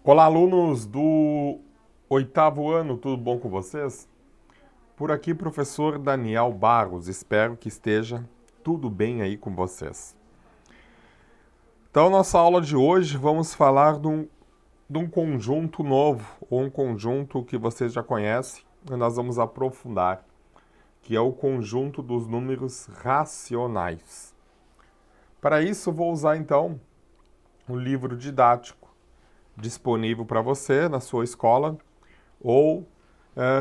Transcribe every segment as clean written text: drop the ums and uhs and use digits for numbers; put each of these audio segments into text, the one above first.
Olá, alunos do oitavo ano, tudo bom com vocês? Por aqui, professor Daniel Barros, espero que esteja tudo bem aí com vocês. Então, nossa aula de hoje, vamos falar de um conjunto novo, ou um conjunto que vocês já conhecem, e nós vamos aprofundar, que é o conjunto dos números racionais. Para isso, vou usar então um livro didático disponível para você na sua escola, ou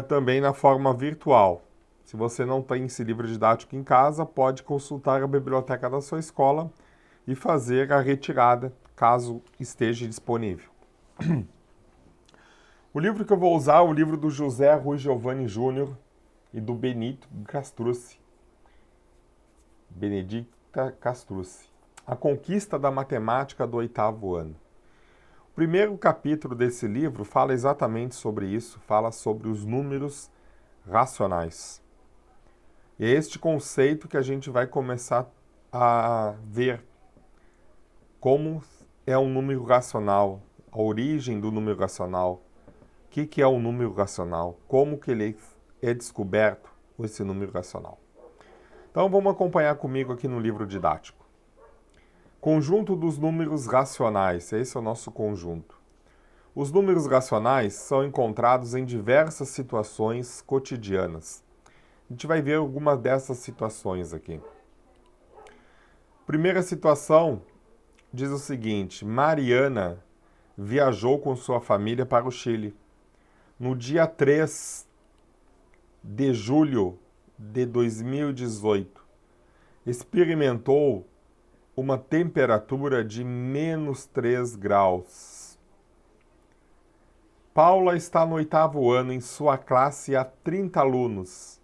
também na forma virtual. Se você não tem esse livro didático em casa, pode consultar a biblioteca da sua escola e fazer a retirada, caso esteja disponível. O livro que eu vou usar é o livro do José Rui Giovanni Júnior e do Benedicta Castrucci. A Conquista da Matemática do oitavo ano. O primeiro capítulo desse livro fala exatamente sobre isso, fala sobre os números racionais. E é este conceito que a gente vai começar a ver como é um número racional, a origem do número racional, o que é um número racional, como que ele é descoberto, esse número racional. Então vamos acompanhar comigo aqui no livro didático. Conjunto dos números racionais, esse é o nosso conjunto. Os números racionais são encontrados em diversas situações cotidianas. A gente vai ver algumas dessas situações aqui. Primeira situação diz o seguinte: Mariana viajou com sua família para o Chile. No dia 3 de julho de 2018, experimentou uma temperatura de -3 graus. Paula está no oitavo ano, em sua classe há 30 alunos.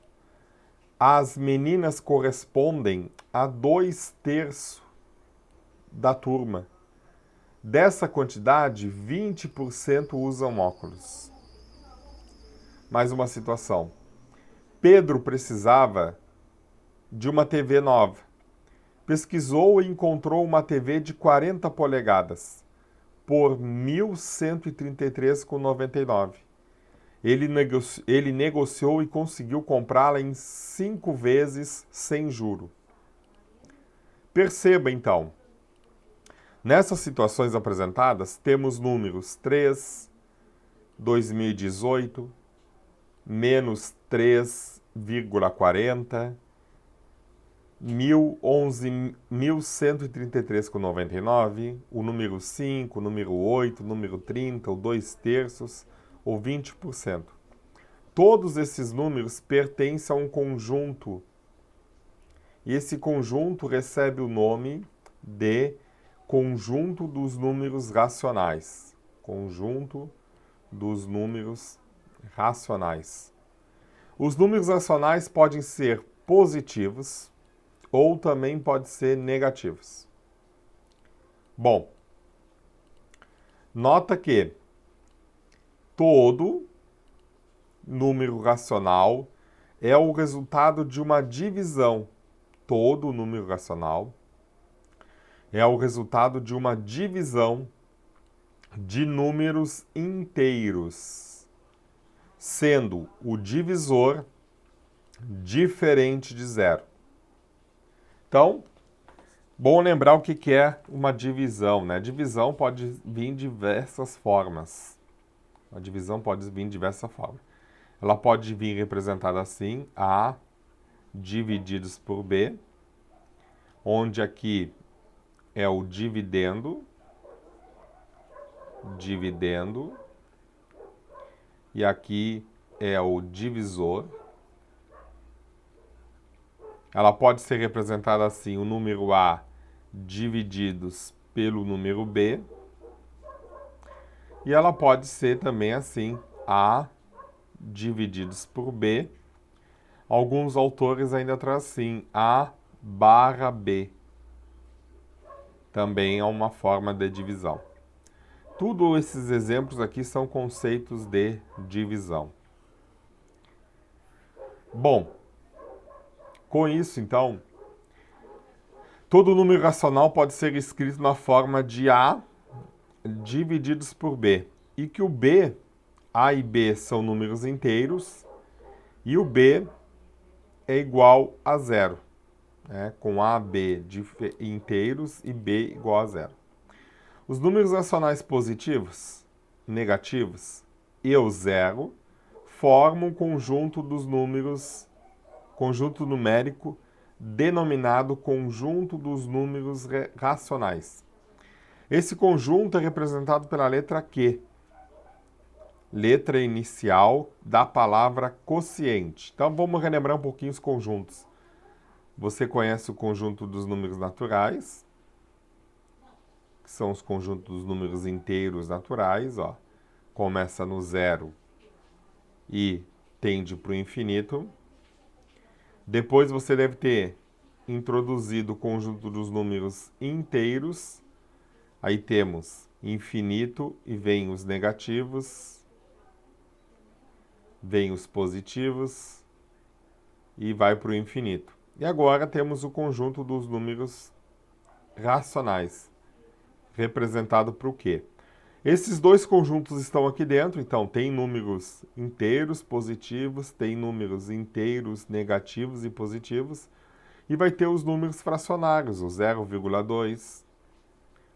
As meninas correspondem a 2/3 da turma. Dessa quantidade, 20% usam óculos. Mais uma situação. Pedro precisava de uma TV nova. Pesquisou e encontrou uma TV de 40 polegadas por R$ 1.133,99. Ele negociou e conseguiu comprá-la em 5 vezes sem juro. Perceba, então, nessas situações apresentadas, temos números 3, 2018, menos 3,40, 1.133,99, o número 5, o número 8, o número 30, o 2/3, ou 20%. Todos esses números pertencem a um conjunto. E esse conjunto recebe o nome de conjunto dos números racionais. Conjunto dos números racionais. Os números racionais podem ser positivos ou também podem ser negativos. Bom, nota que todo número racional é o resultado de uma divisão. Todo número racional é o resultado de uma divisão de números inteiros, sendo o divisor diferente de zero. Então, bom lembrar o que é uma divisão, né? Divisão pode vir de diversas formas. A divisão pode vir de diversas formas. Ela pode vir representada assim, A divididos por B, onde aqui é o dividendo, e aqui é o divisor. Ela pode ser representada assim, o número A divididos pelo número B. E ela pode ser também assim, A divididos por B. Alguns autores ainda trazem assim, A barra B. Também é uma forma de divisão. Todos esses exemplos aqui são conceitos de divisão. Bom, com isso, então, todo número racional pode ser escrito na forma de A divididos por B. e que o B, A e B são números inteiros, e o B é igual a zero, né? Com A, B inteiros e B igual a zero. Os números racionais positivos, negativos e o zero formam um conjunto dos números, conjunto numérico denominado conjunto dos números racionais. Esse conjunto é representado pela letra Q, letra inicial da palavra quociente. Então vamos relembrar um pouquinho os conjuntos. Você conhece o conjunto dos números naturais, que são os conjuntos dos números inteiros naturais, ó. Começa no zero e tende para o infinito. Depois você deve ter introduzido o conjunto dos números inteiros. Aí temos infinito e vem os negativos, vem os positivos e vai para o infinito. E agora temos o conjunto dos números racionais, representado por o quê? Esses dois conjuntos estão aqui dentro, então tem números inteiros positivos, tem números inteiros negativos e positivos, e vai ter os números fracionários, o 0,2,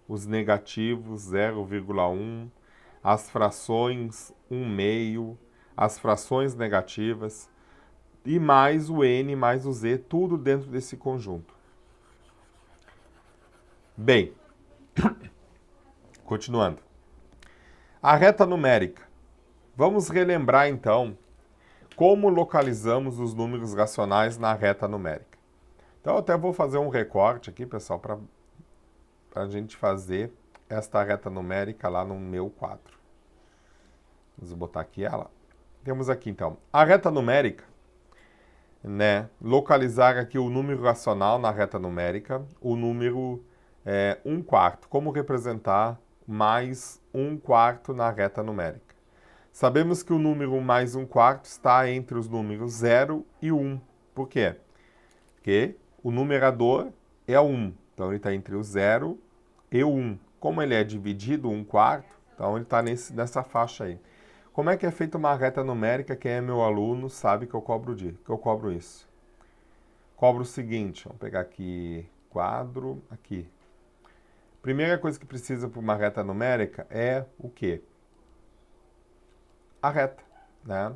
os negativos 0,1, as frações 1/2, as frações negativas, e mais o N mais o Z, tudo dentro desse conjunto. Bem, continuando. A reta numérica. Vamos relembrar, então, como localizamos os números racionais na reta numérica. Então, eu até vou fazer um recorte aqui, pessoal, para a gente fazer esta reta numérica lá no meu quadro. Vamos botar aqui ela. Temos aqui, então, a reta numérica, né? Localizar aqui o número racional na reta numérica, o número 1/4. Como representar mais 1/4 na reta numérica? Sabemos que o número mais 1/4 está entre os números 0 e 1. Por quê? Porque o numerador é 1. Então, ele está entre o 0 e o 1. Como ele é dividido 1/4, então ele está nessa faixa aí. Como é que é feita uma reta numérica? Quem é meu aluno sabe que eu cobro isso. Cobro o seguinte, vamos pegar aqui, quadro, aqui. Primeira coisa que precisa para uma reta numérica é o quê? A reta, né?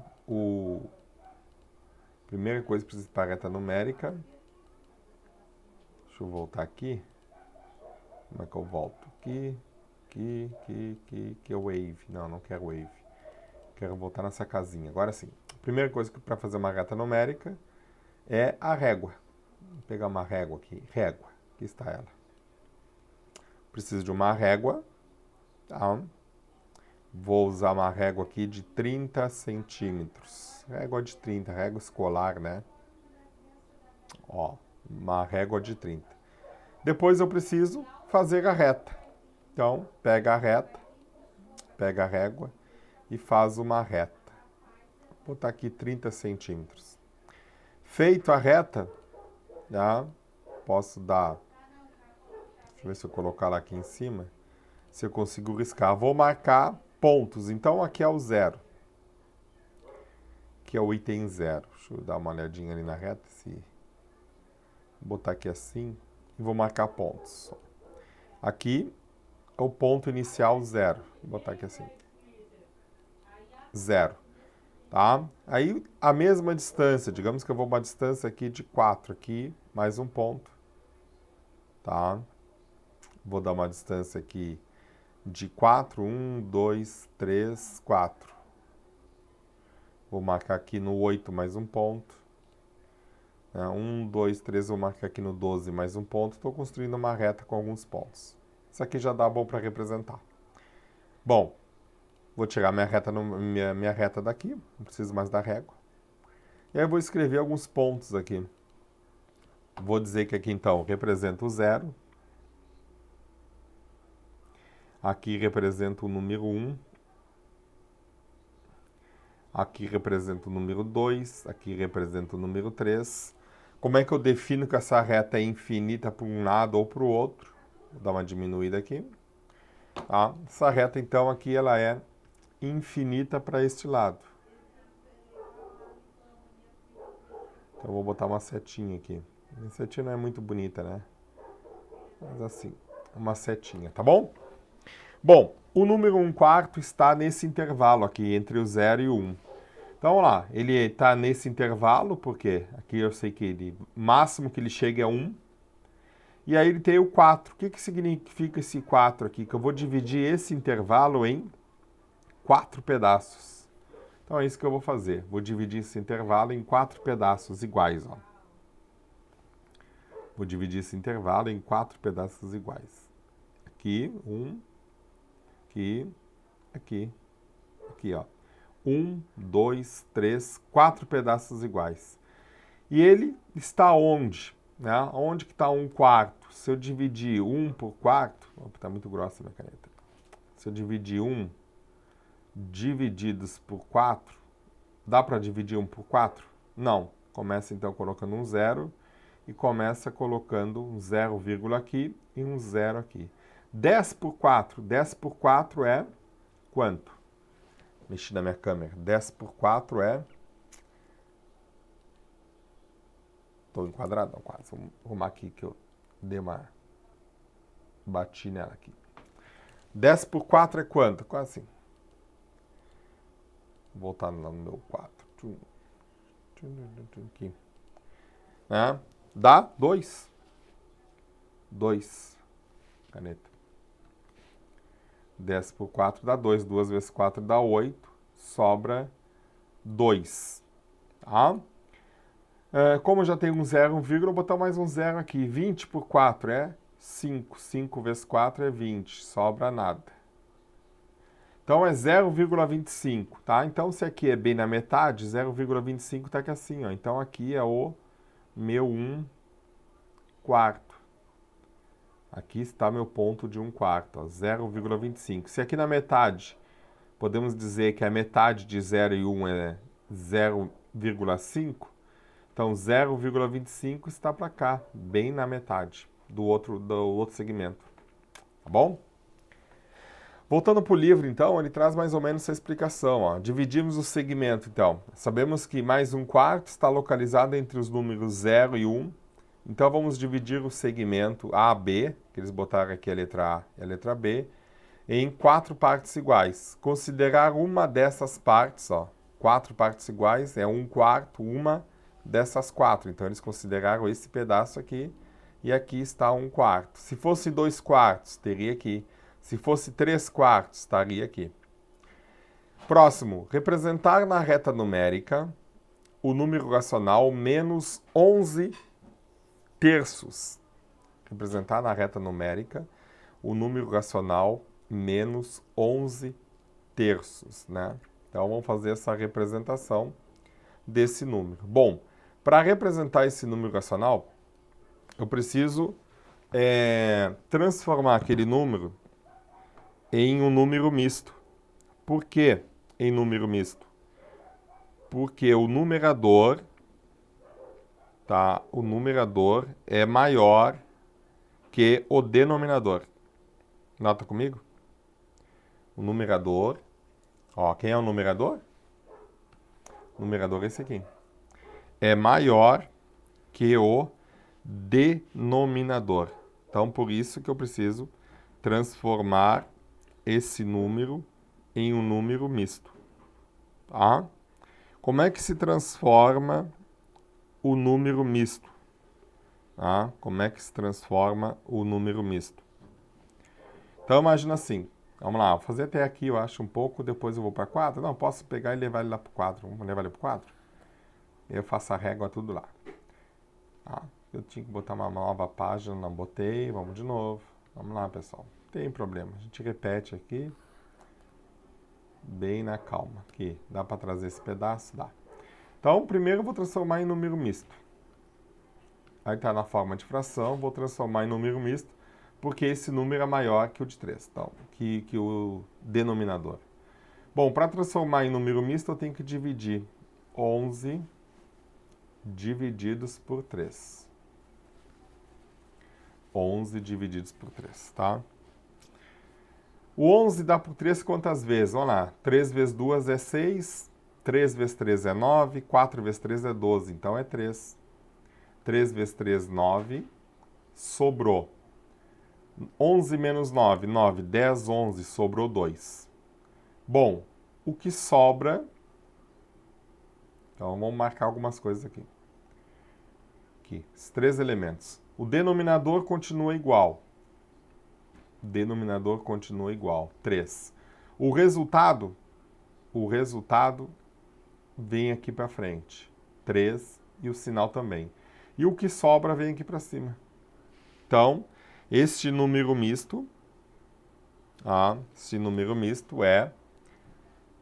Primeira coisa que precisa para a reta numérica. Deixa eu voltar aqui. Como é que eu volto? Aqui é wave. Não quero wave. Quero voltar nessa casinha. Agora sim. Primeira coisa para fazer uma reta numérica é a régua. Vou pegar uma régua aqui. Régua. Aqui está ela. Preciso de uma régua. Tá? Vou usar uma régua aqui de 30 centímetros. Régua de 30, régua escolar, né? Ó, uma régua de 30. Depois eu preciso fazer a reta. Então, pega a reta, pega a régua e faz uma reta. Vou botar aqui 30 centímetros. Feito a reta, tá? Posso dar... Deixa eu ver se eu colocar ela aqui em cima. Se eu consigo riscar. Vou marcar pontos. Então, aqui é o 0. Aqui é o item 0. Deixa eu dar uma olhadinha ali na reta. Vou botar aqui assim. E vou marcar pontos. Aqui é o ponto inicial 0. Vou botar aqui assim. 0. Tá? Aí, a mesma distância. Digamos que eu vou uma distância aqui de 4. Aqui, mais um ponto. Tá? Vou dar uma distância aqui de 4. 1, 2, 3, 4. Vou marcar aqui no 8 mais um ponto. 1, 2, 3, vou marcar aqui no 12 mais um ponto. Estou construindo uma reta com alguns pontos. Isso aqui já dá bom para representar. Bom, vou tirar minha reta daqui. Não preciso mais da régua. E aí eu vou escrever alguns pontos aqui. Vou dizer que aqui, então, representa o 0. Aqui representa o número 1. Aqui representa o número 2. Aqui representa o número 3. Como é que eu defino que essa reta é infinita para um lado ou para o outro? Vou dar uma diminuída aqui. Tá? Essa reta, então, aqui ela é infinita para este lado. Então, eu vou botar uma setinha aqui. A setinha não é muito bonita, né? Mas assim, uma setinha, tá bom? Bom, o número 1/4 está nesse intervalo aqui, entre o 0 e o 1. Então, vamos lá. Ele está nesse intervalo, porque aqui eu sei que o máximo que ele chega é 1. E aí ele tem o 4. O que significa esse 4 aqui? Que eu vou dividir esse intervalo em 4 pedaços. Então, é isso que eu vou fazer. Vou dividir esse intervalo em 4 pedaços iguais, ó. Vou dividir esse intervalo em 4 pedaços iguais. Aqui, 1. Aqui, aqui, aqui, ó. 1, 2, 3, 4 pedaços iguais. E ele está onde? Né? Onde que está 1/4? Se eu dividir 1 por 4, está muito grossa a minha caneta. Se eu dividir 1 divididos por 4, dá para dividir 1 por 4? Não. Começa então colocando um 0 e começa colocando um 0, aqui e um 0 aqui. 10 por 4. 10 por 4 é quanto? Mexi na minha câmera. 10 por 4 é... Estou enquadrado? Não, quase. Vamos arrumar aqui que eu dei uma... Bati nela aqui. 10 por 4 é quanto? Quase assim. Vou voltar no meu 4. Aqui. Né? Dá 2. 2. Caneta. 10 por 4 dá 2. 2 vezes 4 dá 8. Sobra 2. Tá? Como eu já tenho um 0, vou botar mais um 0 aqui. 20 por 4 é 5. 5 vezes 4 é 20. Sobra nada. Então é 0,25, tá? Então se aqui é bem na metade, 0,25 está aqui assim, ó. Então aqui é o meu 1/4. Aqui está meu ponto de 1/4, 0,25. Se aqui na metade, podemos dizer que a metade de 0 e 1 é 0,5, então 0,25 está para cá, bem na metade do outro segmento. Tá bom? Voltando para o livro, então, ele traz mais ou menos essa explicação. Ó. Dividimos o segmento, então. Sabemos que mais 1/4 está localizado entre os números 0 e 1. Então, vamos dividir o segmento AB, que eles botaram aqui a letra A e a letra B, em 4 partes iguais. Considerar uma dessas partes, ó, 4 partes iguais, é 1/4, uma dessas 4. Então, eles consideraram esse pedaço aqui, e aqui está 1/4. Se fosse 2/4, teria aqui. Se fosse 3/4, estaria aqui. Próximo, representar na reta numérica o número racional menos 11 terços. Representar na reta numérica o número racional menos 11 terços, né? Então, vamos fazer essa representação desse número. Bom, para representar esse número racional, eu preciso transformar aquele número em um número misto. Por que em número misto? Porque o numerador, tá? O numerador é maior que o denominador. Nota comigo? O numerador, ó, quem é o numerador? O numerador é esse aqui. É maior que o denominador. Então, por isso que eu preciso transformar esse número em um número misto. Tá? Como é que se transforma o número misto? Tá? Como é que se transforma o número misto? Então, imagina assim. Vamos lá, vou fazer até aqui, eu acho, um pouco, depois eu vou para 4. Não, posso pegar e levar ele lá para 4. Vamos levar ele para 4? Eu faço a régua tudo lá. Tá? Eu tinha que botar uma nova página, não botei. Vamos de novo. Vamos lá, pessoal. Não tem problema. A gente repete aqui. Bem na calma. Aqui, dá para trazer esse pedaço? Dá. Então, primeiro eu vou transformar em número misto. Aí está na forma de fração, vou transformar em número misto, porque esse número é maior que o de 3, então, que o denominador. Bom, para transformar em número misto, eu tenho que dividir 11 divididos por 3. 11 divididos por 3, tá? O 11 dá por 3 quantas vezes? Vamos lá. 3 vezes 2 é 6. 3 vezes 3 é 9. 4 vezes 3 é 12. Então é 3. 3 vezes 3, 9. Sobrou. 11 menos 9, 9. 10, 11. Sobrou 2. Bom, o que sobra... Então vamos marcar algumas coisas aqui. Aqui, esses 3 elementos. O denominador continua igual. Denominador continua igual, 3. O resultado vem aqui para frente, 3, e o sinal também. E o que sobra vem aqui para cima. Então, este número misto é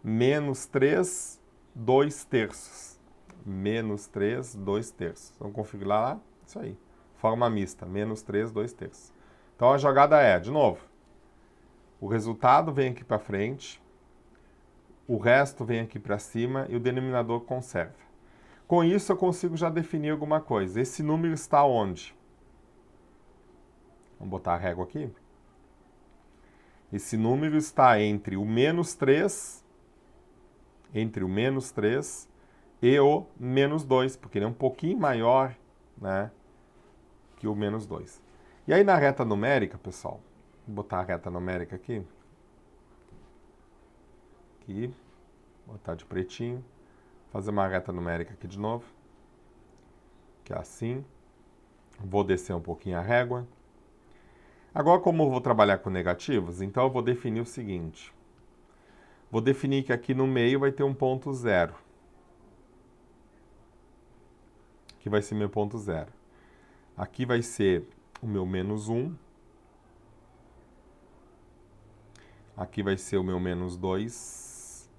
menos 3, 2 terços. Menos 3, 2 terços. Vamos configurar lá? Isso aí. Forma mista, menos 3, 2 terços. Então a jogada é, de novo, o resultado vem aqui para frente, o resto vem aqui para cima e o denominador conserva. Com isso eu consigo já definir alguma coisa. Esse número está onde? Vamos botar a régua aqui. Esse número está entre o menos 3, e o menos 2, porque ele é um pouquinho maior, né, que o menos 2. E aí na reta numérica, pessoal, vou botar a reta numérica aqui. Aqui, botar de pretinho. Fazer uma reta numérica aqui de novo. Que é assim. Vou descer um pouquinho a régua. Agora, como eu vou trabalhar com negativos, então eu vou definir o seguinte. Vou definir que aqui no meio vai ter um ponto zero. Aqui vai ser meu ponto zero. Aqui vai ser o meu menos 1. Aqui vai ser o meu menos 2.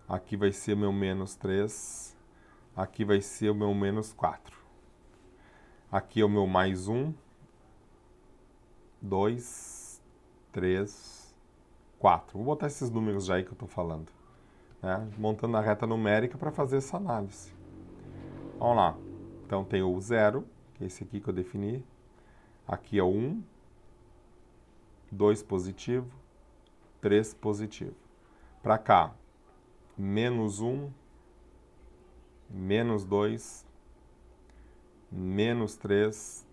Aqui vai ser o meu menos 3. Aqui vai ser o meu menos 4. Aqui é o meu mais 1. 2, 3, 4. Vou botar esses números já aí que eu estou falando. Né? Montando a reta numérica para fazer essa análise. Vamos lá. Então tem o 0, que é esse aqui que eu defini. Aqui é o 1. 2 positivo. 3 positivo. Para cá, menos 1, menos 2, menos 3,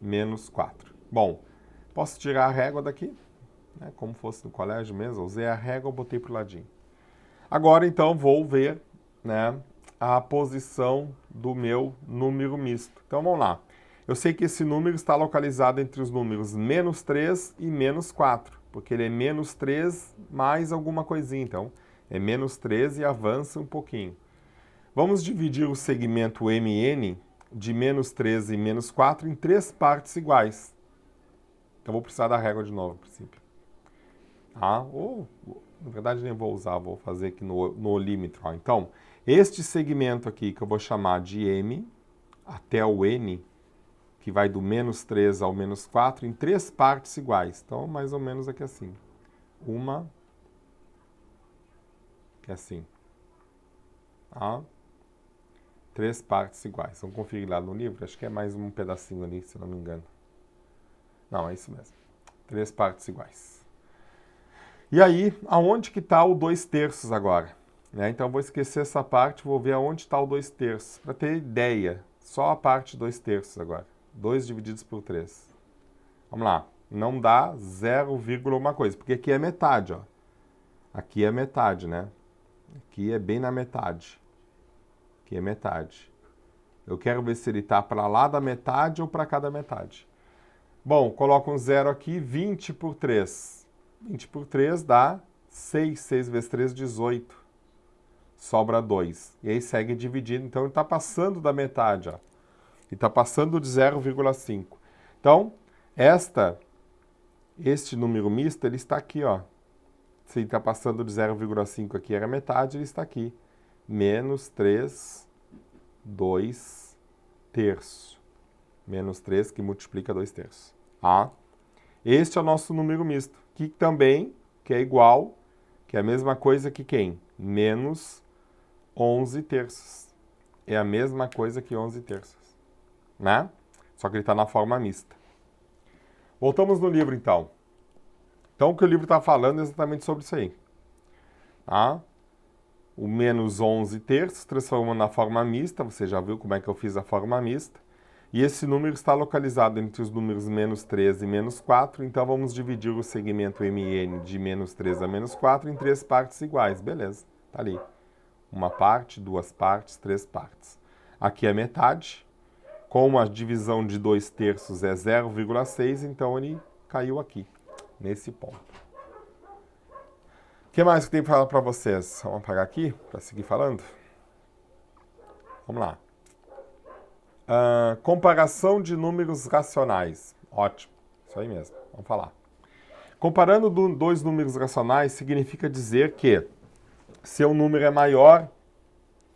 menos 4. Bom, posso tirar a régua daqui, né, como fosse no colégio mesmo. Usei a régua, botei para o ladinho. Agora, então, vou ver, né, a posição do meu número misto. Então, vamos lá. Eu sei que esse número está localizado entre os números menos 3 e menos 4, porque ele é menos 3 mais alguma coisinha. Então, é menos 3 e avança um pouquinho. Vamos dividir o segmento MN de menos 3 e menos 4 em 3 partes iguais. Então, vou precisar da régua de novo, a princípio. Na verdade, nem vou usar, vou fazer aqui no olímetro. Então, este segmento aqui, que eu vou chamar de M, até o N, que vai do menos 3 ao menos 4, em 3 partes iguais. Então, mais ou menos aqui assim. Uma, que é assim. 3 partes iguais. Vamos conferir lá no livro? Acho que é mais um pedacinho ali, se eu não me engano. Não, é isso mesmo. 3 partes iguais. E aí, aonde que está o 2 terços agora? Né? Então, eu vou esquecer essa parte, vou ver aonde está o 2 terços. Para ter ideia, só a parte 2 terços agora. 2 divididos por 3. Vamos lá. Não dá 0, uma coisa, porque aqui é metade, ó. Aqui é metade, né? Aqui é bem na metade. Aqui é metade. Eu quero ver se ele está para lá da metade ou para cá da metade. Bom, coloco um 0 aqui, 20 por 3. 20 por 3 dá 6. 6 vezes 3, 18. Sobra 2. E aí segue dividindo. Então, ele está passando da metade, ó. Ele está passando de 0,5. Então, este número misto, ele está aqui, ó. Se ele está passando de 0,5 aqui, era metade, ele está aqui. Menos 3, 2 terços. Menos 3 que multiplica 2 terços. Este é o nosso número misto, que também, que é igual, que é a mesma coisa que quem? Menos 11 terços. É a mesma coisa que 11 terços. Né? Só que ele está na forma mista. Voltamos no livro, então. Então, o que o livro está falando é exatamente sobre isso aí. Tá? O menos 11 terços transformando na forma mista, você já viu como é que eu fiz a forma mista. E esse número está localizado entre os números menos 13 e menos 4, então vamos dividir o segmento MN de menos 13 a menos 4 em 3 partes iguais. Beleza, tá ali. Uma parte, 2 partes, 3 partes. Aqui é metade. Como a divisão de 2 terços é 0,6, então ele caiu aqui, nesse ponto. O que mais que tem para falar para vocês? Vamos apagar aqui para seguir falando? Vamos lá. Comparação de números racionais. Ótimo, isso aí mesmo. Vamos falar. Comparando dois números racionais significa dizer que se um número é maior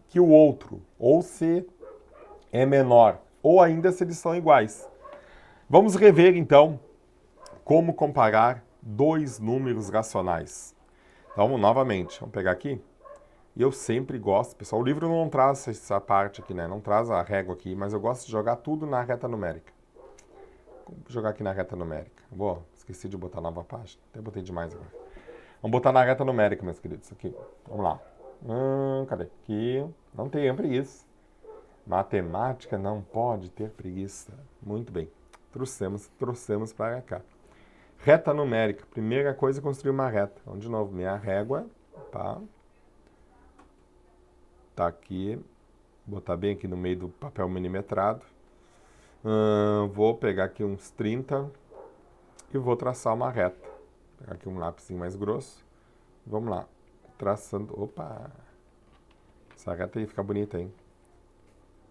que o outro, ou se é menor, ou ainda se eles são iguais. Vamos rever, então, como comparar dois números racionais. Então, novamente, vamos pegar aqui. E eu sempre gosto, pessoal, o livro não traz essa parte aqui, né? Não traz a régua aqui, mas eu gosto de jogar tudo na reta numérica. Vou jogar aqui na reta numérica. Esqueci de botar nova página. Até botei demais agora. Vamos botar na reta numérica, meus queridos. Aqui. Vamos lá. Cadê? Aqui. Não tem preguiça. Matemática não pode ter preguiça. Muito bem. Trouxemos para cá. Reta numérica. Primeira coisa é construir uma reta. Então, de novo, minha régua. Tá aqui. Vou botar bem aqui no meio do papel milimetrado. Vou pegar aqui uns 30 e vou traçar uma reta. Vou pegar aqui um lápisinho mais grosso. Vamos lá. Traçando. Opa! Essa reta aí fica bonita, hein?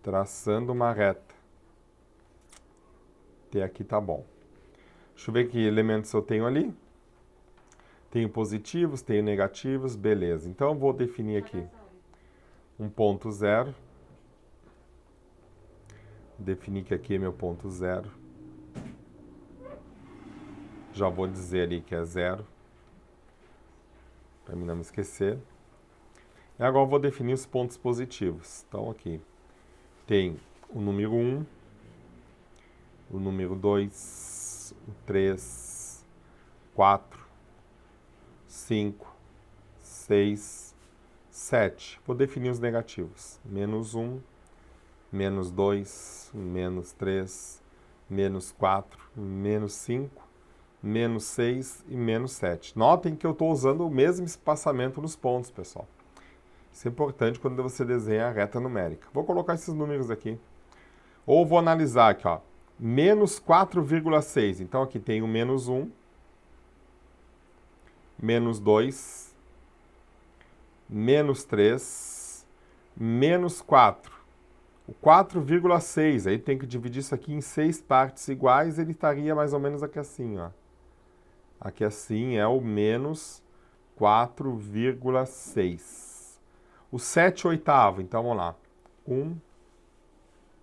Traçando uma reta. Até aqui tá bom. Deixa eu ver que elementos eu tenho ali. Tenho positivos, tenho negativos, beleza. Então, eu vou definir aqui um ponto zero. Definir que aqui é meu ponto zero. Já vou dizer ali que é zero, para mim não me esquecer. E agora eu vou definir os pontos positivos. Então, aqui tem o número 1, o número 2, o 3, 4, 5, 6, 7. Vou definir os negativos. Menos 1, menos 2, menos 3, menos 4, menos 5, menos 6 e menos 7. Notem que eu estou usando o mesmo espaçamento nos pontos, pessoal. Isso é importante quando você desenha a reta numérica. Vou colocar esses números aqui. Ou vou analisar aqui, ó. Menos 4,6. Então, aqui tem o menos 1, menos 2, menos 3, menos 4. O 4,6, aí tem que dividir isso aqui em 6 partes iguais, ele estaria mais ou menos aqui assim, ó. Aqui assim é o menos 4,6. O 7 oitavo, então vamos lá. 1,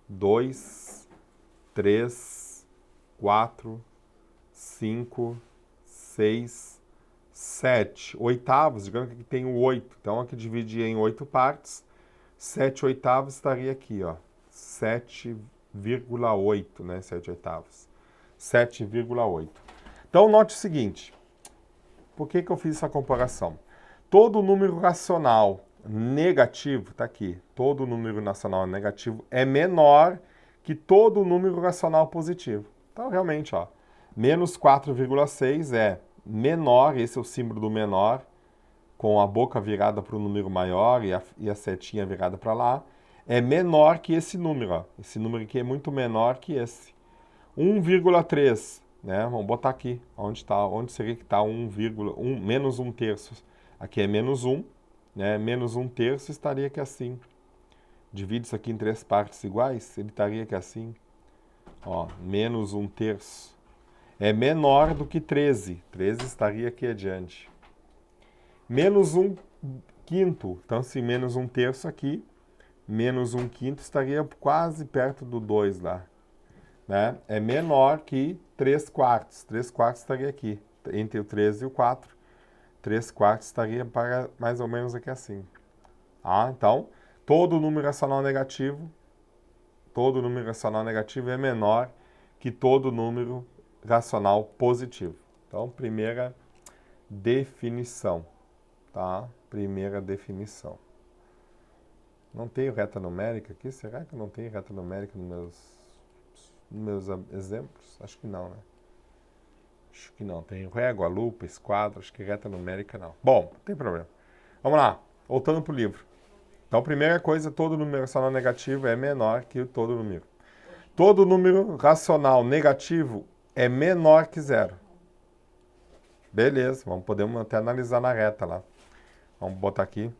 2, 3, 4, 5, 6, 7. Oitavos, digamos que aqui tem o 8. Então aqui dividir em 8 partes. 7 oitavos estaria aqui, ó. 7,8, né? 7 oitavos. 7,8. Então, note o seguinte. Por que eu fiz essa comparação? Todo número racional negativo, tá aqui. Todo número racional negativo é menor que todo número racional positivo. Então, realmente, ó. Menos 4,6 é menor, esse é o símbolo do menor, com a boca virada para o número maior e a setinha virada para lá, é menor que esse número. Ó. Esse número aqui é muito menor que esse. 1,3, né? Vamos botar aqui. Onde seria que está menos 1 terço? Aqui é menos 1, né? Menos 1 terço estaria aqui assim. Divide isso aqui em 3 partes iguais, ele estaria aqui assim. Ó, menos 1 terço. É menor do que 13. 13 estaria aqui adiante. Menos 1 quinto. Então, se menos 1 terço aqui, menos 1 quinto estaria quase perto do 2 lá. Né? É menor que 3 quartos. 3 quartos estaria aqui. Entre o 13 e o 4. 3 quartos estaria para mais ou menos aqui assim. Então, todo número racional negativo é menor que todo número racional positivo. Então, primeira definição, tá? Primeira definição. Não tenho reta numérica aqui? Será que eu não tenho reta numérica nos meus exemplos? Acho que não, né? Acho que não. Tem régua, lupa, esquadro, acho que reta numérica não. Bom, não tem problema. Vamos lá, voltando para o livro. Então, primeira coisa, todo número racional negativo é menor que todo número. Todo número racional negativo é menor que zero. Beleza, podemos até analisar na reta lá. Vamos botar aqui.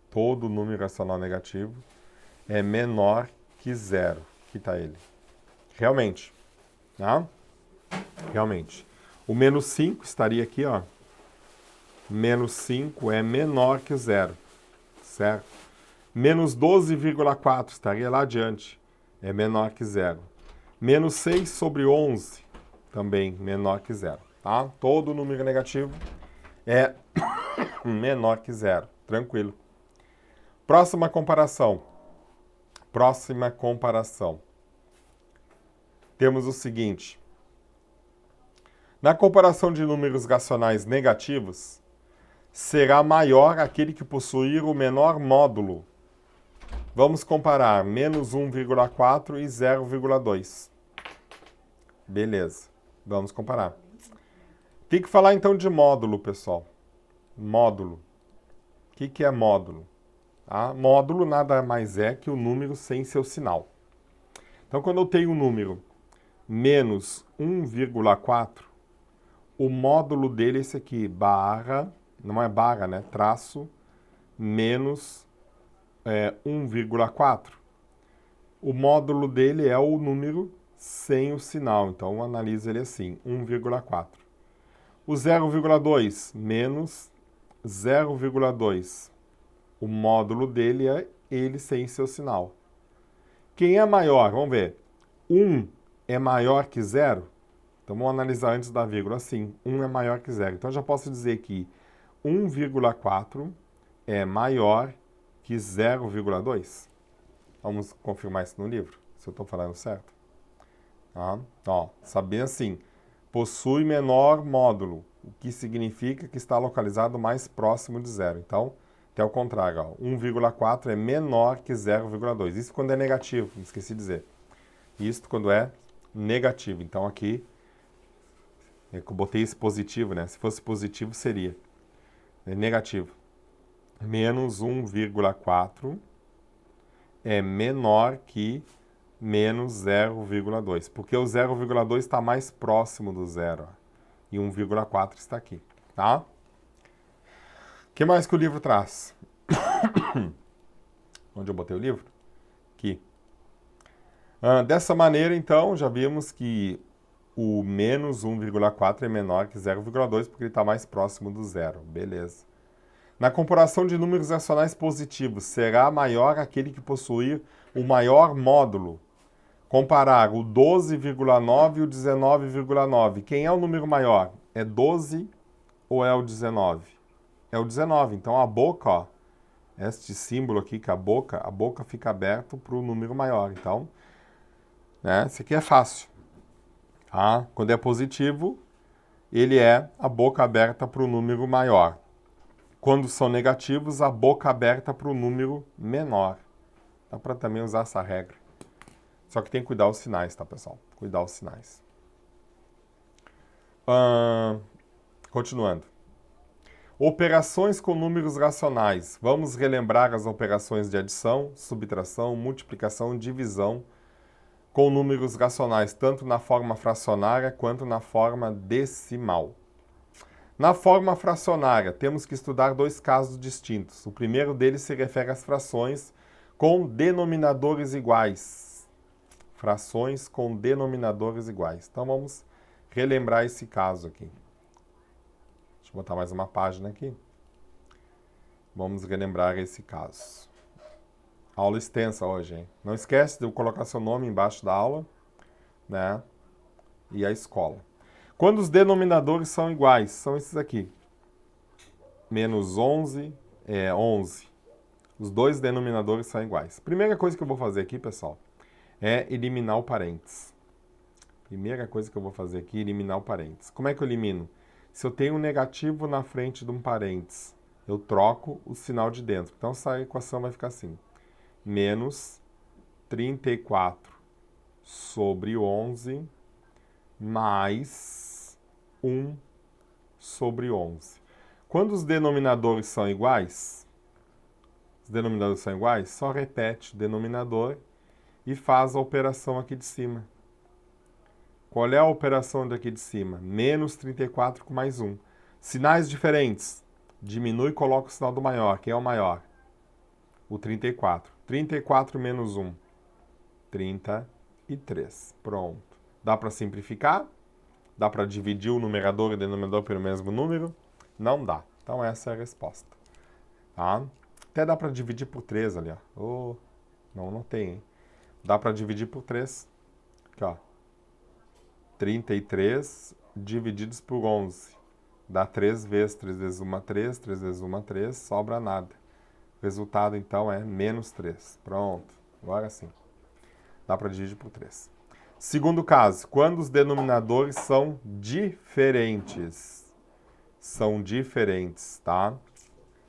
Todo número racional negativo é menor que zero. Aqui está ele. Realmente. Tá? Realmente. O menos 5 estaria aqui, ó. Menos 5 é menor que zero. Certo? Menos 12,4 estaria lá adiante. É menor que zero. Menos 6 sobre 11 também menor que zero. Tá? Todo número negativo é menor que zero. Tranquilo. Próxima comparação. Próxima comparação. Temos o seguinte. Na comparação de números racionais negativos, será maior aquele que possuir o menor módulo. Vamos comparar menos 1,4 e 0,2. Beleza. Vamos comparar. Tem que falar então de módulo, pessoal. Módulo. O que é módulo? Módulo nada mais é que o número sem seu sinal. Então, quando eu tenho um número menos 1,4, o módulo dele é esse aqui, barra, não é barra, né? Traço, menos 1,4. O módulo dele é o número sem o sinal, então eu analiso ele assim, 1,4. O 0,2 menos 0,2. O módulo dele é ele sem seu sinal. Quem é maior? Vamos ver. 1 é maior que 0? Então vamos analisar antes da vírgula assim. 1 é maior que 0. Então eu já posso dizer que 1,4 é maior que 0,2. Vamos confirmar isso no livro, se eu estou falando certo. Sabendo assim, possui menor módulo, o que significa que está localizado mais próximo de zero. Então, até o contrário, 1,4 é menor que 0,2. Isso quando é negativo, esqueci de dizer. Isso quando é negativo. Então, aqui, eu botei esse positivo, né? Se fosse positivo, seria negativo. Menos 1,4 é menor que menos 0,2, porque o 0,2 está mais próximo do zero, e 1,4 está aqui, tá? O que mais que o livro traz? Onde eu botei o livro? Aqui. Dessa maneira, então, já vimos que o menos 1,4 é menor que 0,2, porque ele está mais próximo do zero. Beleza. Na comparação de números racionais positivos, será maior aquele que possuir o maior módulo. Comparar o 12,9 e o 19,9. Quem é o número maior? É 12 ou é o 19? É o 19. Então a boca, ó, este símbolo aqui, que a boca fica aberta para o número maior. Então, né, isso aqui é fácil. Tá? Quando é positivo, ele é a boca aberta para o número maior. Quando são negativos, a boca aberta para o número menor. Dá para também usar essa regra. Só que tem que cuidar os sinais, tá, pessoal? Cuidar os sinais. Continuando. Operações com números racionais. Vamos relembrar as operações de adição, subtração, multiplicação, divisão com números racionais, tanto na forma fracionária quanto na forma decimal. Na forma fracionária, temos que estudar dois casos distintos. O primeiro deles se refere às frações com denominadores iguais. Frações com denominadores iguais. Então, vamos relembrar esse caso aqui. Deixa eu botar mais uma página aqui. Vamos relembrar esse caso. Aula extensa hoje, hein? Não esquece de colocar seu nome embaixo da aula, né? E a escola. Quando os denominadores são iguais, são esses aqui. Menos 11 é 11. Os dois denominadores são iguais. Primeira coisa que eu vou fazer aqui, pessoal, é eliminar o parênteses. Primeira coisa que eu vou fazer aqui é eliminar o parênteses. Como é que eu elimino? Se eu tenho um negativo na frente de um parênteses, eu troco o sinal de dentro. Então, essa equação vai ficar assim. Menos 34 sobre 11 mais 1 sobre 11. Quando os denominadores são iguais, só repete o denominador e faz a operação aqui de cima. Qual é a operação daqui de cima? Menos 34 com mais 1. Sinais diferentes. Diminui e coloca o sinal do maior. Quem é o maior? O 34. 34 menos 1. 33. Pronto. Dá para simplificar? Dá para dividir o numerador e o denominador pelo mesmo número? Não dá. Então essa é a resposta. Tá? Até dá para dividir por 3 ali, ó. Oh, não tem, hein? Dá para dividir por 3. Aqui, ó. 33 divididos por 11. Dá 3 vezes. 3 vezes 1, 3. 3 vezes 1, 3. Sobra nada. O resultado, então, é menos 3. Pronto. Agora sim. Dá para dividir por 3. Segundo caso, quando os denominadores são diferentes. São diferentes, tá?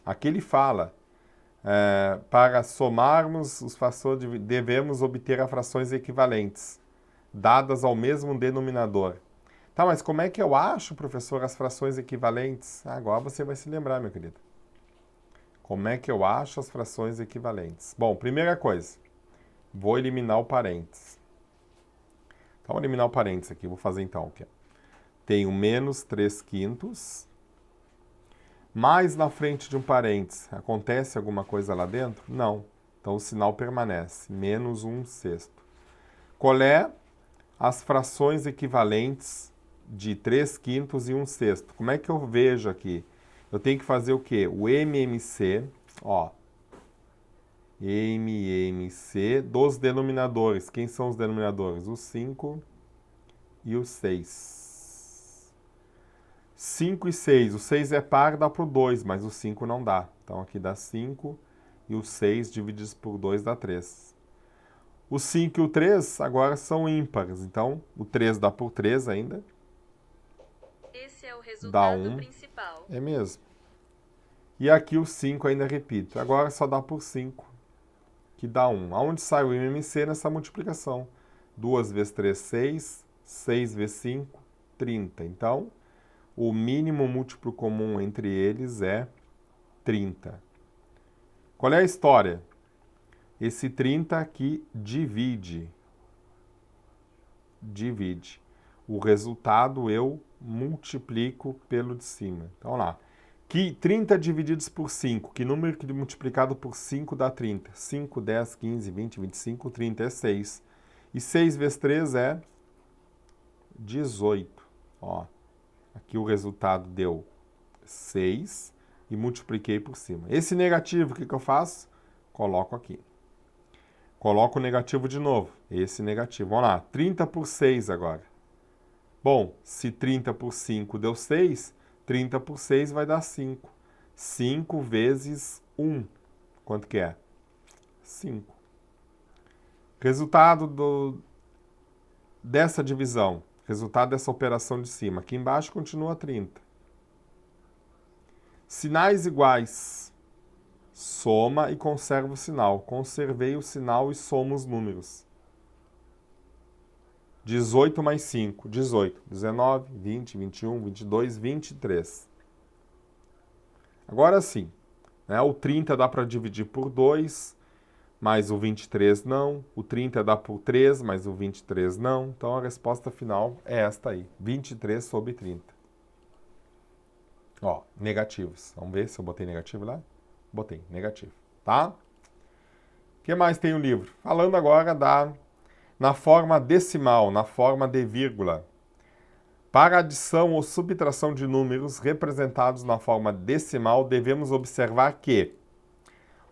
Aqui ele fala, para somarmos os frações, devemos obter as frações equivalentes, dadas ao mesmo denominador. Tá, mas como é que eu acho, professor, as frações equivalentes? Agora você vai se lembrar, meu querido. Como é que eu acho as frações equivalentes? Bom, primeira coisa, vou eliminar o parênteses. Então, vou eliminar o parênteses aqui. Vou fazer então o quê? Tenho menos 3 quintos. Mais na frente de um parênteses, acontece alguma coisa lá dentro? Não. Então, o sinal permanece. Menos 1 sexto. Qual é as frações equivalentes de 3 quintos e 1 sexto? Como é que eu vejo aqui? Eu tenho que fazer o quê? O MMC, ó. MMC dos denominadores. Quem são os denominadores? O 5 e o 6. 5 e 6. O 6 é par, dá por 2, mas o 5 não dá. Então aqui dá 5 e o 6 divididos por 2 dá 3. O 5 e o 3 agora são ímpares. Então o 3 dá por 3 ainda. Esse é o Dá resultado 1. principal. É mesmo. E aqui o 5 ainda repito. Agora só dá por 5. Que dá 1. Aonde sai o MMC nessa multiplicação? 2 vezes 3, 6. 6 vezes 5, 30. Então, o mínimo múltiplo comum entre eles é 30. Qual é a história? Esse 30 aqui divide. Divide. O resultado eu multiplico pelo de cima. Então, vamos lá. Que 30 divididos por 5, que número que multiplicado por 5 dá 30? 5, 10, 15, 20, 25, 30 é 6. E 6 vezes 3 é 18. Ó, aqui o resultado deu 6 e multipliquei por cima. Esse negativo, o que eu faço? Coloco aqui. Coloco o negativo de novo. Esse negativo. Vamos lá, 30 por 6 agora. Bom, se 30 por 5 deu 6, 30 por 6 vai dar 5. 5 vezes 1. Quanto que é? 5. Resultado dessa divisão. Resultado dessa operação de cima. Aqui embaixo continua 30. Sinais iguais. Soma e conserva o sinal. Conservei o sinal e somo os números. 18 mais 5, 18. 19, 20, 21, 22, 23. Agora sim, né? O 30 dá para dividir por 2, mas o 23 não. O 30 dá por 3, mas o 23 não. Então a resposta final é esta aí, 23 sobre 30. Ó, negativos. Vamos ver se eu botei negativo lá? Botei, negativo, tá? O que mais tem no livro? Falando agora na forma decimal, na forma de vírgula. Para adição ou subtração de números representados na forma decimal, devemos observar que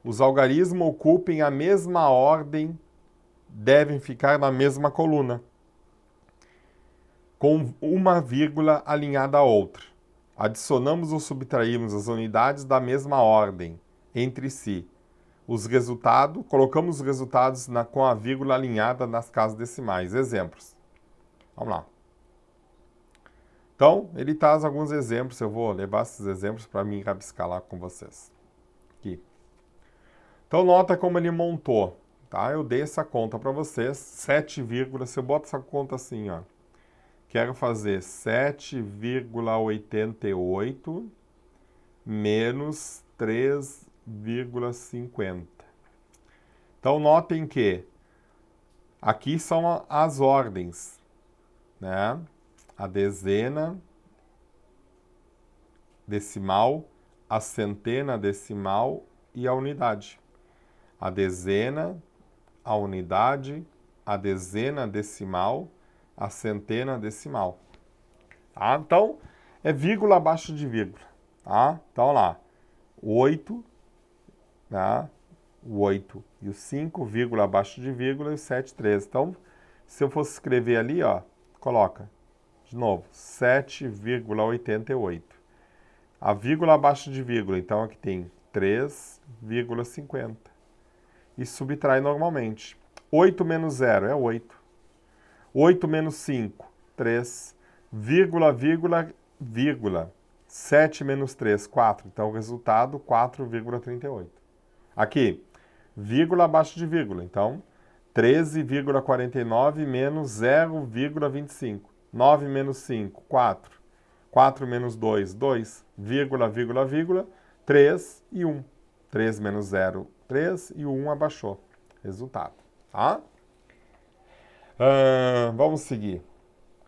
os algarismos ocupem a mesma ordem, devem ficar na mesma coluna, com uma vírgula alinhada à outra. Adicionamos ou subtraímos as unidades da mesma ordem entre si. Os resultados, colocamos os resultados com a vírgula alinhada nas casas decimais. Exemplos. Vamos lá. Então, ele traz alguns exemplos, eu vou levar esses exemplos para mim rabiscar lá com vocês. Aqui. Então, nota como ele montou, tá? Eu dei essa conta para vocês, 7, se eu boto essa conta assim, ó, quero fazer 7,88 menos 3,50. Então, notem que aqui são as ordens, né? A dezena decimal, a centena decimal e a unidade. A dezena, a unidade, a dezena decimal, a centena decimal. Tá? Então, é vírgula abaixo de vírgula. Tá? Então, lá, 8, tá? O 8 e o 5, vírgula abaixo de vírgula, e o 7, 13. Então, se eu fosse escrever ali, ó, coloca, de novo, 7,88. A vírgula abaixo de vírgula, então aqui tem 3,50. E subtrai normalmente. 8 menos 0 é 8. 8 menos 5, 3. Vírgula, vírgula, vírgula. 7 menos 3, 4. Então, o resultado, 4,38. Aqui, vírgula abaixo de vírgula. Então, 13,49 menos 0,25. 9 menos 5, 4. 4 menos 2, 2. Vírgula, vírgula, vírgula. 3 e 1. 3 menos 0, 3. E o 1 abaixou. Resultado. Tá? Vamos seguir.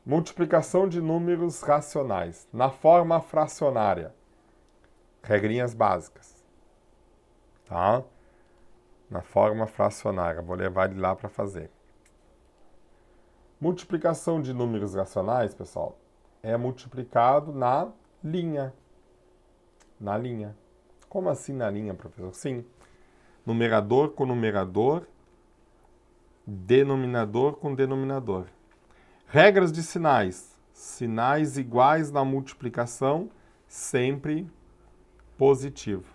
Multiplicação de números racionais. Na forma fracionária. Regrinhas básicas. Tá? Na forma fracionária. Vou levar ele lá para fazer. Multiplicação de números racionais, pessoal, é multiplicado na linha. Na linha. Como assim na linha, professor? Sim. Numerador com numerador, denominador com denominador. Regras de sinais. Sinais iguais na multiplicação, sempre positivo.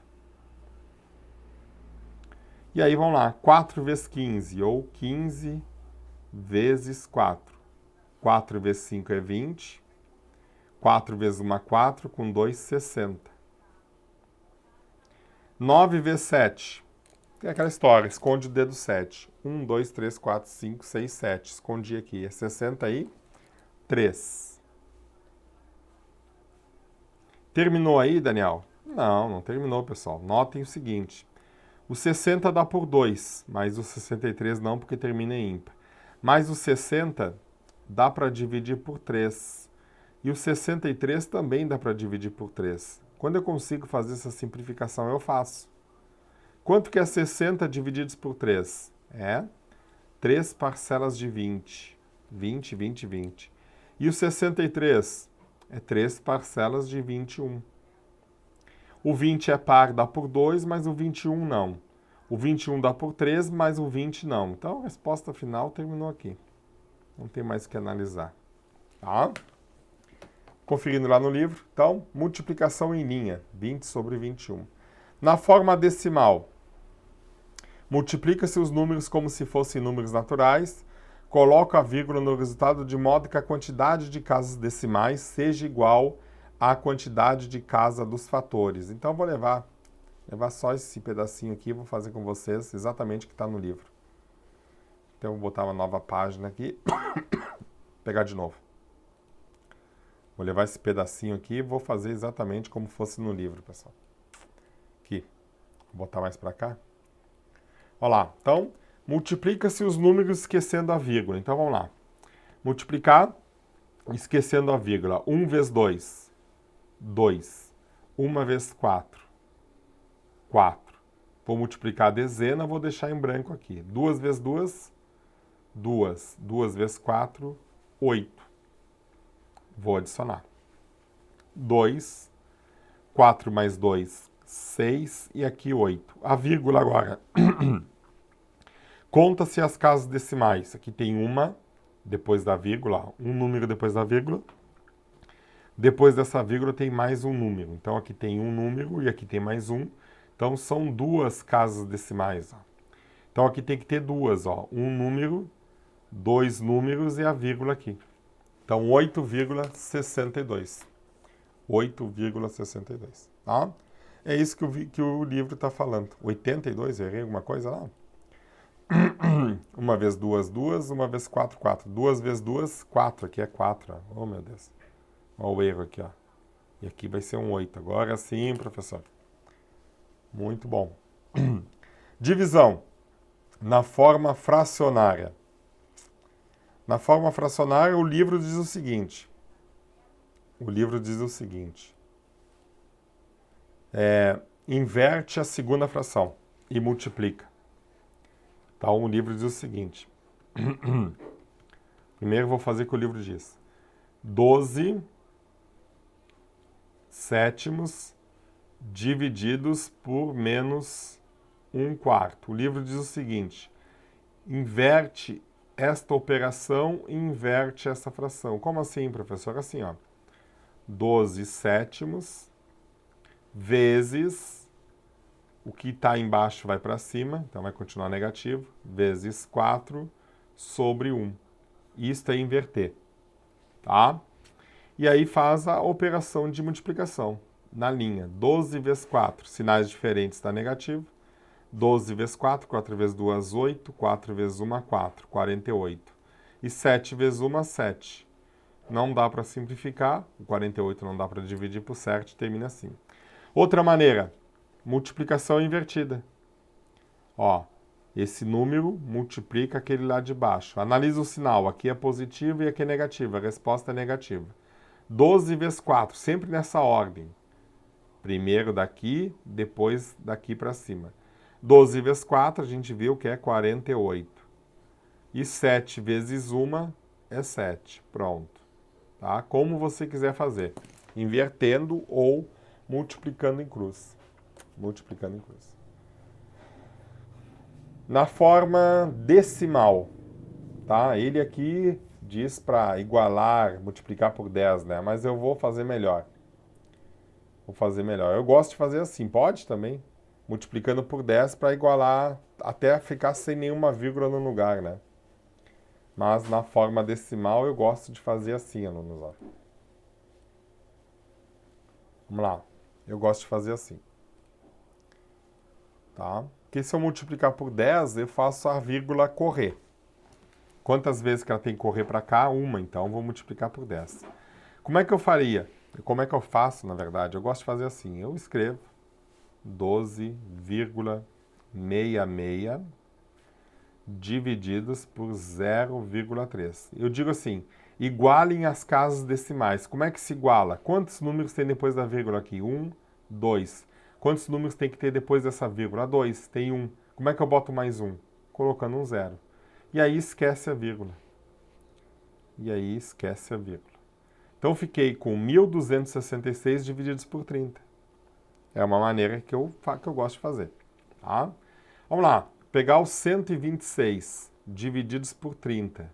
E aí, vamos lá. 4 vezes 15, ou 15 vezes 4. 4 vezes 5 é 20. 4 vezes 1 é 4, com 2, 60. 9 vezes 7. Tem aquela história, esconde o dedo 7. 1, 2, 3, 4, 5, 6, 7. Escondi aqui, é 63. Terminou aí, Daniel? Não, não terminou, pessoal. Notem o seguinte. O 60 dá por 2, mas o 63 não, porque termina em ímpar. Mas o 60 dá para dividir por 3. E o 63 também dá para dividir por 3. Quando eu consigo fazer essa simplificação, eu faço. Quanto que é 60 divididos por 3? É 3 parcelas de 20. 20, 20, 20. E o 63? É 3 parcelas de 21. O 20 é par, dá por 2, mas o 21 não. O 21 dá por 3, mas o 20 não. Então, a resposta final terminou aqui. Não tem mais o que analisar. Tá? Conferindo lá no livro. Então, multiplicação em linha. 20 sobre 21. Na forma decimal, multiplica-se os números como se fossem números naturais. Coloca a vírgula no resultado de modo que a quantidade de casas decimais seja igual à quantidade de casa dos fatores. Então, vou levar só esse pedacinho aqui e vou fazer com vocês exatamente o que está no livro. Então, eu vou botar uma nova página aqui. Pegar de novo. Vou levar esse pedacinho aqui e vou fazer exatamente como fosse no livro, pessoal. Aqui. Vou botar mais para cá. Olha lá. Então, multiplica-se os números esquecendo a vírgula. Então, vamos lá. Multiplicar esquecendo a vírgula. 1 vezes 2. 2. 1 vezes 4. 4. Vou multiplicar a dezena, vou deixar em branco aqui. 2 vezes 2. 2. 2 vezes 4. 8. Vou adicionar. 2. 4 mais 2. 6 e aqui 8. A vírgula agora. Conta-se as casas decimais. Aqui tem uma depois da vírgula, um número depois da vírgula. Depois dessa vírgula tem mais um número. Então aqui tem um número e aqui tem mais um. Então são duas casas decimais. Ó. Então aqui tem que ter duas. Ó. Um número, dois números e a vírgula aqui. Então, 8,62. 8,62. Tá? É isso que o livro está falando. 82, errei alguma coisa lá? Uma vez duas, duas. Uma vez quatro, quatro. Duas vezes duas, quatro. Aqui é 4. Oh, meu Deus. Olha o erro aqui, ó. E aqui vai ser um 8. Agora sim, professor. Muito bom. Divisão. Na forma fracionária. Na forma fracionária, o livro diz o seguinte. Inverte a segunda fração e multiplica. Então, o livro diz o seguinte. Primeiro, eu vou fazer o que o livro diz. 12 sétimos divididos por menos 1/4. O livro diz o seguinte. Inverte esta operação e inverte essa fração. Como assim, professor? Assim, ó. 12 sétimos vezes o que está embaixo vai para cima, então vai continuar negativo, vezes 4 sobre 1. Isto é inverter, tá? E aí faz a operação de multiplicação na linha. 12 vezes 4, sinais diferentes dá negativo. 12 vezes 4, 4 vezes 2, 8, 4 vezes 1, 4, 48. E 7 vezes 1, 7. Não dá para simplificar, o 48 não dá para dividir por 7, termina assim. Outra maneira, multiplicação invertida. Ó, esse número multiplica aquele lá de baixo. Analisa o sinal, aqui é positivo e aqui é negativo, a resposta é negativa. 12 vezes 4, sempre nessa ordem. Primeiro daqui, depois daqui para cima. 12 vezes 4, a gente viu que é 48. E 7 vezes 1 é 7. Pronto. Tá? Como você quiser fazer. Invertendo ou multiplicando em cruz. Multiplicando em cruz. Na forma decimal. Tá? Ele aqui diz para igualar, multiplicar por 10, né? Mas eu vou fazer melhor. Eu gosto de fazer assim. Pode também. Multiplicando por 10 para igualar até ficar sem nenhuma vírgula no lugar, né? Mas na forma decimal eu gosto de fazer assim, alunos. Ó. Vamos lá. Eu gosto de fazer assim. Tá? Porque se eu multiplicar por 10, eu faço a vírgula correr. Quantas vezes que ela tem que correr para cá? Uma, então eu vou multiplicar por 10. Como é que eu faria? Como é que eu faço, na verdade? Eu gosto de fazer assim. Eu escrevo 12,66 divididos por 0,3. Eu digo assim, igualem as casas decimais. Como é que se iguala? Quantos números tem depois da vírgula aqui? 1, 2. Quantos números tem que ter depois dessa vírgula? 2. Tem 1. Como é que eu boto mais 1? Colocando um 0. E aí esquece a vírgula. Então fiquei com 1.266 divididos por 30. É uma maneira que eu gosto de fazer. Tá? Vamos lá. Pegar os 126 divididos por 30.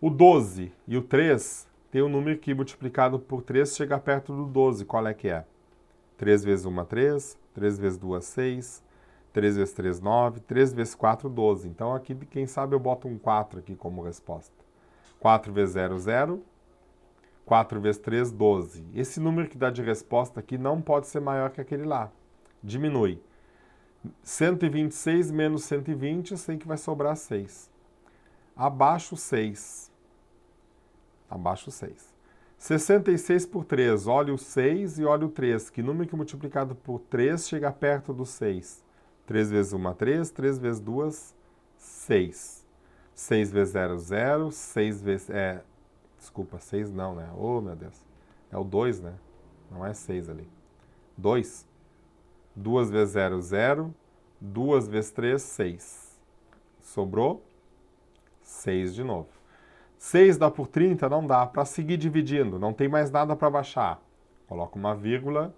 O 12 e o 3 tem um número que multiplicado por 3 chega perto do 12. Qual é que é? 3 vezes 1, 3. 3 vezes 2, 6. 3 vezes 3, 9. 3 vezes 4, 12. Então aqui, quem sabe, eu boto um 4 aqui como resposta. 4 vezes 0, 0. 4 vezes 3, 12. Esse número que dá de resposta aqui não pode ser maior que aquele lá. Diminui. 126 menos 120, eu sei que vai sobrar 6. Abaixo 6. 66 por 3, olha o 6 e olha o 3. Que número que multiplicado por 3 chega perto do 6? 3 vezes 1, 3. 3 vezes 2, 6. 6 vezes 0, 0. 6 vezes... Desculpa, 6 não, né? Oh, meu Deus. É o 2, né? Não é 6 ali. 2. 2 vezes 0, 0. 2 vezes 3, 6. Sobrou 6 de novo. 6 dá por 30? Não dá. Para seguir dividindo, não tem mais nada para baixar. Coloca uma vírgula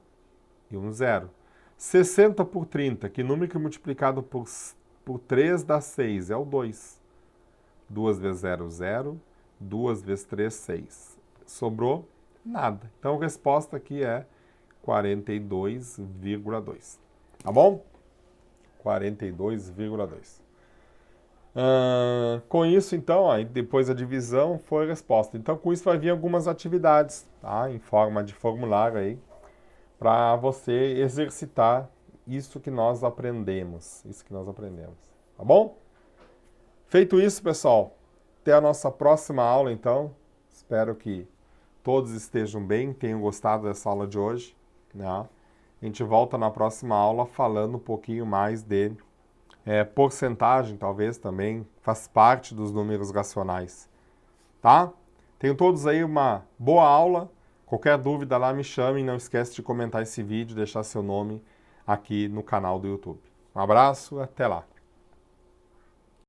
e um 0. 60 por 30, que número que multiplicado por 3 dá 6? É o 2. 2 vezes 0, 0. 2 vezes 3, 6. Sobrou nada. Então a resposta aqui é 42,2. Tá bom? 42,2. Com isso, então, aí depois a divisão foi a resposta. Então, com isso vai vir algumas atividades, tá? Em forma de formulário aí, para você exercitar isso que nós aprendemos. Isso que nós aprendemos. Tá bom? Feito isso, pessoal, até a nossa próxima aula, então. Espero que todos estejam bem, tenham gostado dessa aula de hoje, né? A gente volta na próxima aula falando um pouquinho mais de porcentagem, talvez também faz parte dos números racionais, tá? Tenham todos aí uma boa aula. Qualquer dúvida lá me chame e não esquece de comentar esse vídeo, deixar seu nome aqui no canal do YouTube. Um abraço, até lá.